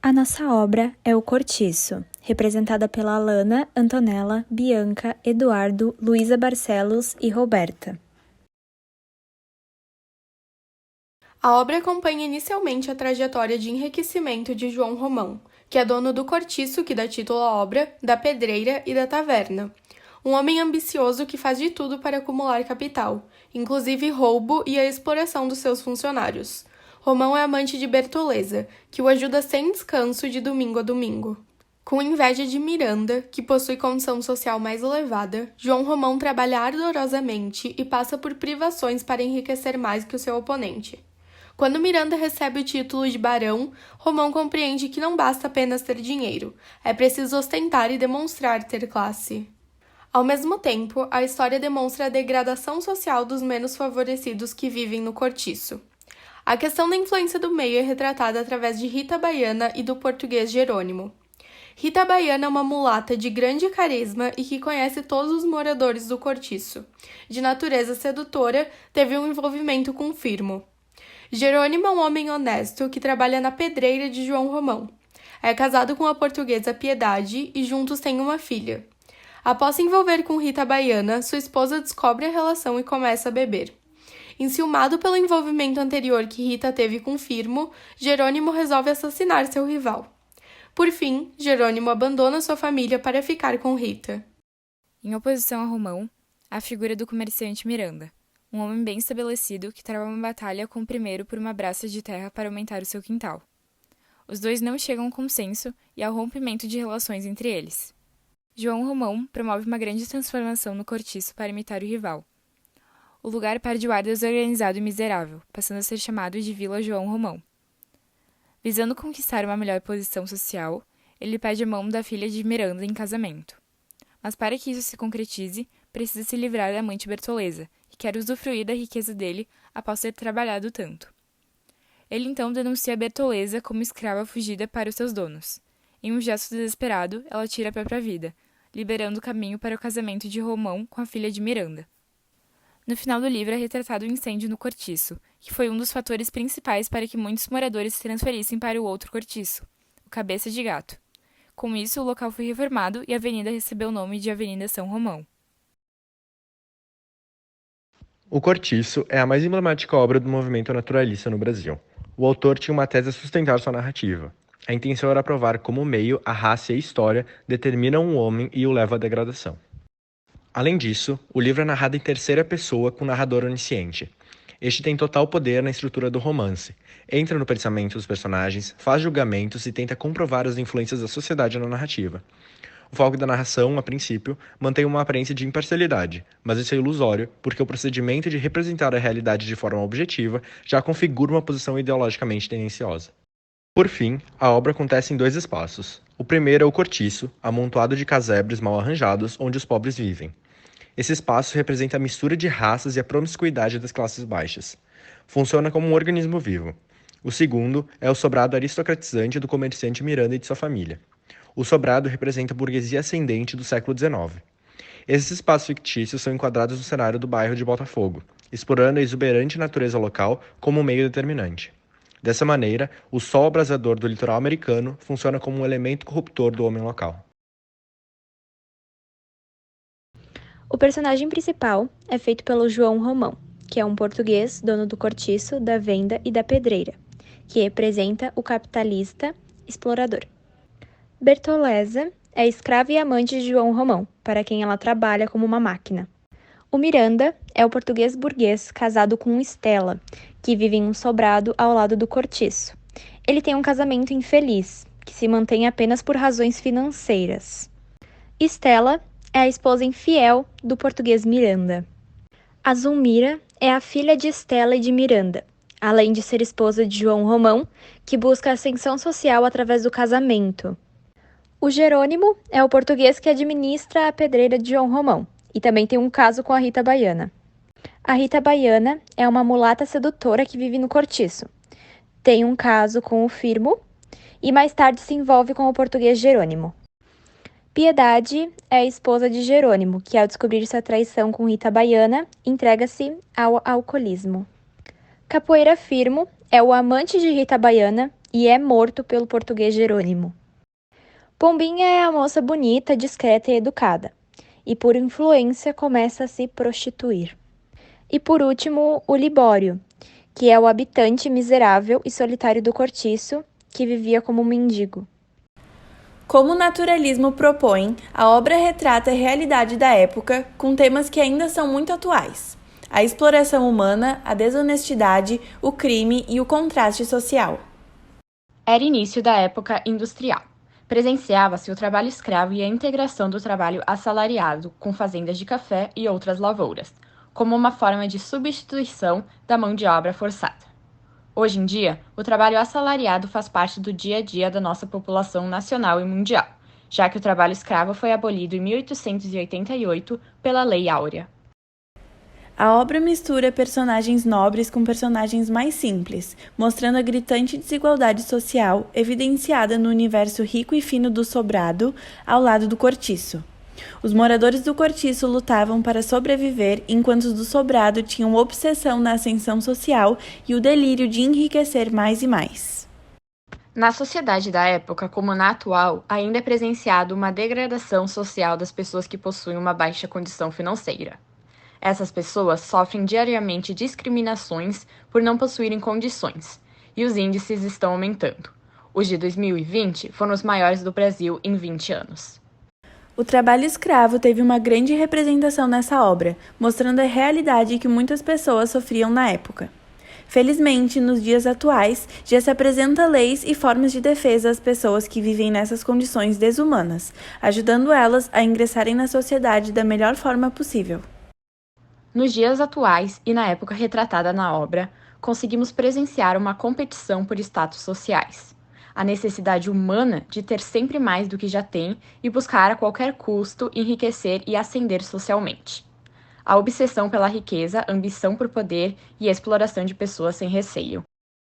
A nossa obra é O Cortiço, representada pela Alana, Antonella, Bianca, Eduardo, Luísa Barcelos e Roberta. A obra acompanha inicialmente a trajetória de enriquecimento de João Romão, que é dono do cortiço que dá título à obra, da pedreira e da taverna. Um homem ambicioso que faz de tudo para acumular capital, inclusive roubo e a exploração dos seus funcionários. Romão é amante de Bertoleza, que o ajuda sem descanso de domingo a domingo. Com inveja de Miranda, que possui condição social mais elevada, João Romão trabalha ardorosamente e passa por privações para enriquecer mais que o seu oponente. Quando Miranda recebe o título de barão, Romão compreende que não basta apenas ter dinheiro, é preciso ostentar e demonstrar ter classe. Ao mesmo tempo, a história demonstra a degradação social dos menos favorecidos que vivem no cortiço. A questão da influência do meio é retratada através de Rita Baiana e do português Jerônimo. Rita Baiana é uma mulata de grande carisma e que conhece todos os moradores do cortiço. De natureza sedutora, teve um envolvimento com Firmo. Jerônimo é um homem honesto que trabalha na pedreira de João Romão. É casado com a portuguesa Piedade e juntos têm uma filha. Após se envolver com Rita Baiana, sua esposa descobre a relação e começa a beber. Enciumado pelo envolvimento anterior que Rita teve com Firmo, Jerônimo resolve assassinar seu rival. Por fim, Jerônimo abandona sua família para ficar com Rita. Em oposição a Romão, há a figura do comerciante Miranda, um homem bem estabelecido que trava uma batalha com o primeiro por uma braça de terra para aumentar o seu quintal. Os dois não chegam a um consenso e ao rompimento de relações entre eles. João Romão promove uma grande transformação no cortiço para imitar o rival. O lugar perde o ar desorganizado e miserável, passando a ser chamado de Vila João Romão. Visando conquistar uma melhor posição social, ele pede a mão da filha de Miranda em casamento. Mas para que isso se concretize, precisa se livrar da amante Bertoleza, que quer usufruir da riqueza dele após ter trabalhado tanto. Ele então denuncia Bertoleza como escrava fugida para os seus donos. Em um gesto desesperado, ela tira a própria vida, liberando o caminho para o casamento de Romão com a filha de Miranda. No final do livro é retratado o incêndio no cortiço, que foi um dos fatores principais para que muitos moradores se transferissem para o outro cortiço, o Cabeça de Gato. Com isso, o local foi reformado e a avenida recebeu o nome de Avenida São Romão. O Cortiço é a mais emblemática obra do movimento naturalista no Brasil. O autor tinha uma tese a sustentar sua narrativa. A intenção era provar como o meio, a raça e a história determinam um homem e o levam à degradação. Além disso, o livro é narrado em terceira pessoa com narrador onisciente. Este tem total poder na estrutura do romance, entra no pensamento dos personagens, faz julgamentos e tenta comprovar as influências da sociedade na narrativa. O foco da narração, a princípio, mantém uma aparência de imparcialidade, mas isso é ilusório, porque o procedimento de representar a realidade de forma objetiva já configura uma posição ideologicamente tendenciosa. Por fim, a obra acontece em dois espaços. O primeiro é o cortiço, amontoado de casebres mal arranjados, onde os pobres vivem. Esse espaço representa a mistura de raças e a promiscuidade das classes baixas. Funciona como um organismo vivo. O segundo é o sobrado aristocratizante do comerciante Miranda e de sua família. O sobrado representa a burguesia ascendente do século XIX. Esses espaços fictícios são enquadrados no cenário do bairro de Botafogo, explorando a exuberante natureza local como um meio determinante. Dessa maneira, o sol abrasador do litoral americano funciona como um elemento corruptor do homem local. O personagem principal é feito pelo João Romão, que é um português dono do cortiço, da venda e da pedreira, que representa o capitalista explorador. Bertoleza é escrava e amante de João Romão, para quem ela trabalha como uma máquina. O Miranda é o português burguês casado com Estela, que vive em um sobrado ao lado do cortiço. Ele tem um casamento infeliz, que se mantém apenas por razões financeiras. Estela é a esposa infiel do português Miranda. A Zulmira é a filha de Estela e de Miranda, além de ser esposa de João Romão, que busca ascensão social através do casamento. O Jerônimo é o português que administra a pedreira de João Romão, e também tem um caso com a Rita Baiana. A Rita Baiana é uma mulata sedutora que vive no cortiço. Tem um caso com o Firmo e mais tarde se envolve com o português Jerônimo. Piedade é a esposa de Jerônimo, que ao descobrir sua traição com Rita Baiana, entrega-se ao alcoolismo. Capoeira Firmo é o amante de Rita Baiana e é morto pelo português Jerônimo. Pombinha é a moça bonita, discreta e educada, e por influência começa a se prostituir. E por último, o Libório, que é o habitante miserável e solitário do cortiço, que vivia como um mendigo. Como o naturalismo propõe, a obra retrata a realidade da época com temas que ainda são muito atuais: a exploração humana, a desonestidade, o crime e o contraste social. Era início da época industrial. Presenciava-se o trabalho escravo e a integração do trabalho assalariado com fazendas de café e outras lavouras, como uma forma de substituição da mão de obra forçada. Hoje em dia, o trabalho assalariado faz parte do dia a dia da nossa população nacional e mundial, já que o trabalho escravo foi abolido em 1888 pela Lei Áurea. A obra mistura personagens nobres com personagens mais simples, mostrando a gritante desigualdade social evidenciada no universo rico e fino do sobrado ao lado do cortiço. Os moradores do cortiço lutavam para sobreviver, enquanto os do sobrado tinham obsessão na ascensão social e o delírio de enriquecer mais e mais. Na sociedade da época, como na atual, ainda é presenciado uma degradação social das pessoas que possuem uma baixa condição financeira. Essas pessoas sofrem diariamente discriminações por não possuírem condições, e os índices estão aumentando. Os de 2020 foram os maiores do Brasil em 20 anos. O trabalho escravo teve uma grande representação nessa obra, mostrando a realidade que muitas pessoas sofriam na época. Felizmente, nos dias atuais, já se apresentam leis e formas de defesa às pessoas que vivem nessas condições desumanas, ajudando elas a ingressarem na sociedade da melhor forma possível. Nos dias atuais e na época retratada na obra, conseguimos presenciar uma competição por status sociais. A necessidade humana de ter sempre mais do que já tem e buscar a qualquer custo enriquecer e ascender socialmente. A obsessão pela riqueza, ambição por poder e a exploração de pessoas sem receio.